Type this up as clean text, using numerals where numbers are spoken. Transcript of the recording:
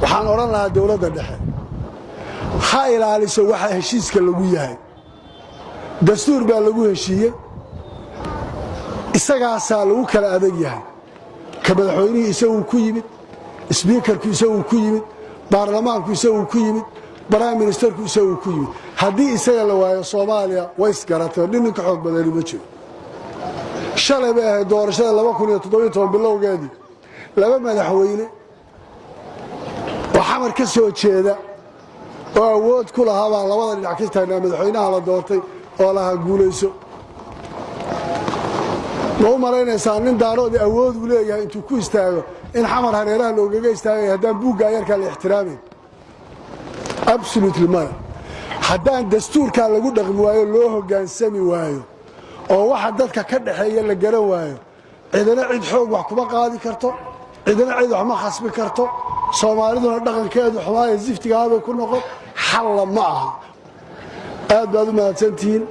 waxaan oran lahaa dawladda dhexe ha ilaaliso waxa heshiiska lagu yahay dastuur baa lagu heshiiyey isagaasaa lagu kala adag yahay ka madaxweynihii isagu ku yimid speakerku isagu ku yimid baarlamaanku isagu ku yimid prime ministerku isagu ku yimid haddii isaga la waayo Soomaaliya way isgaratay ninka xoog badan ma jiro shalay bay ahayd doorashada 2017 bilowgeedii laba madaxweyne oo xamar ka soo jeeda oo awood ku lahaa baa labada dhinac ka taagnaa madaxweynaha la doortay oo laha guulayso loo maleynaysaa nin daaroodii awood u leeyahay intuu ku istaago in xamar hareeraha loogaga istaagay haddaan buugga ayarka la ixtiraamin absolutely ma haddaan dastuurka lagu dhaqmi waayo loo hogaansami waayo oo waxa dadka ka dhaxeeya la garan waayo cidina cid xoog wax kuma qaadi karto cidina cid wax ma xasbi karto Soomaaliduna dhaqankeedu xumaay ziftiga ah bay ku noqon xal ma aha aad baad u mahadsantihiin